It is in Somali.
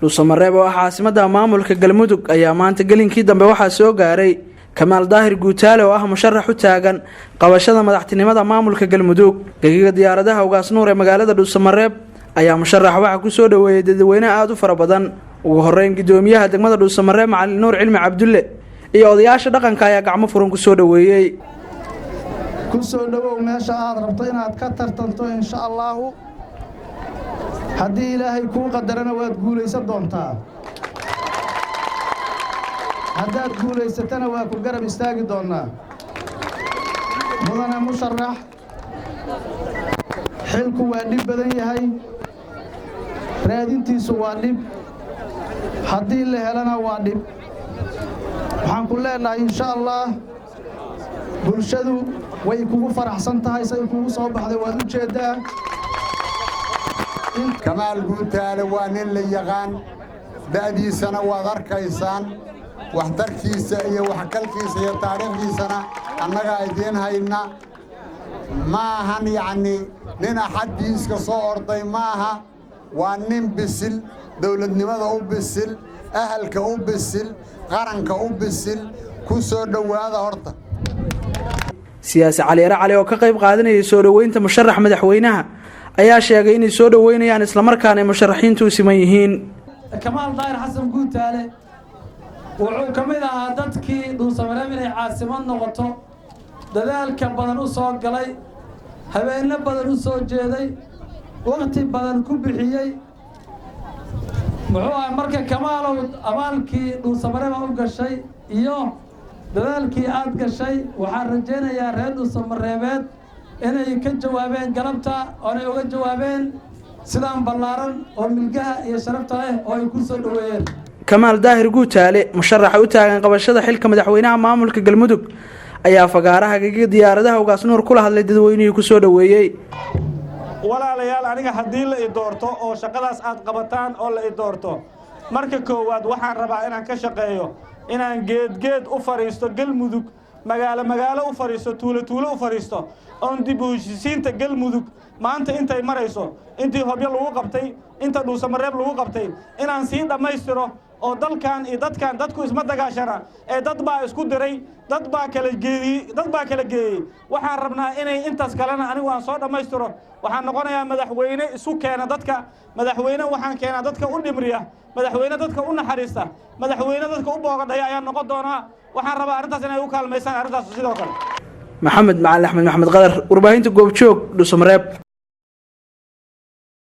dhuusamareeb oo caasimada maamulka galmudug ayaa maanta gelinkii dambe waxaa soo gaaray Kamaal Daahir Guutaale oo ah musharax u taagan qabashada madaxtinimada maamulka galmudug. Gagiga diyaaradaha ugaas nuur ee magaalada dhuusamareeb ayaa musharax waxa ku soo dhaweeyay dadweyne aad u fara badan. Ugu horeyn gudoomiyaha degmada dhuusamareeb Macallin Nuur Cilmi Cabdulle iyo odayaasha dhaqanka ayaa gacmo furan ku soo dhaweeyay. ku soo dhawow meesha aad rabto inaad ka tartanto insha Allah. haddii ilaahay kuu qadarana waad guulaysan doontaa. haddaad guulaysatana waa ku garab istaagi doonaa. mudane musharax xilku waa dhib badan yahay, raadintiisu waa dhib, haddii la helana waa dhib. waxaan ku leenahay insha Allah bulshadu way kugu faraxsan tahay say kugu soo baxday waad u jeedaa. Kamaal Guutaale waa nin la yaqaan, da'diisana waad arkaysaan, waxtarkiisa iyo waxkalkiisa iyo taariikhdiisana annaga idiin hayna. maahan yacni nin axaddiiska soo orday maaha, waa nin bisil, dowladnimada u bisil, ahalka u bisil, qaranka u bisil. ku soo dhawaada horta. siyaasi Cali Cali oo ka qayb qaadanayay soo dhaweynta musharax madaxweynaha ayaa sheegay inay soo dhaweynayaan isla markaana musharaxiintu siman yihiin. Kamaal Daahir Xasan Guutaale wuxuu kamid ahaa dadkii dhuusamareeb inay caasimad noqoto dadaalka badan u soo galay, habeenno badan u soo jeeday, waqti badan ku bixiyay. muxuu marka Kamaalow abaalkii dhuusamareeb u gashay iyo dadaalkii aad gashay waxaan rajaynayaa reer dhuusamareebeed inay ka jawaabeen galabta oo ay uga jawaabeen sidaan ballaaran oo milgaha iyo sharafta leh oo ay ku soo dhaweeyeen. Kamaal Daahir Guutaale musharax u taagan qabashada xilka madaxweynaha maamulka galmudug ayaa fagaaraha gagiga diyaaradaha ugaas nuur kula hadlay dadweynaha ku soo dhaweeyay. walaalayaal aniga haddii la i doorto oo shaqadaas aad qabataan oo la i doorto marka koowaad waxaan rabaa inaan ka shaqeeyo inaan geed u fariisto galmudug, magaalo u fariisto, tuulo u fariisto oon dib u heshiisiinta galmudug maanta intay marayso intii hobyo lagu qabtay inta dhuusamareeb lagu qabtay inaan sii dhammaystiro oo dalkan iyo dadku isma dagaashana ee dad baa isku diray, dad baa kala geeyay. waxaan rabnaa inay intaas kalena anigu aan soo dhammaystiro. waxaan noqonayaa madaxweyne isu keena dadka, madaxweyne waxaan keenaa dadka u dhimriya, madaxweyne dadka u naxariista, madaxweyne dadka u boogadhaya ayaan noqon doonaa. waxaan rabaa arrintaas inay u kaalmaysaan arrintaas sidoo kale. Maxamed Macallin Axmed Maxamed Qadar warbaahinta Goobjoog dhuusamareeb.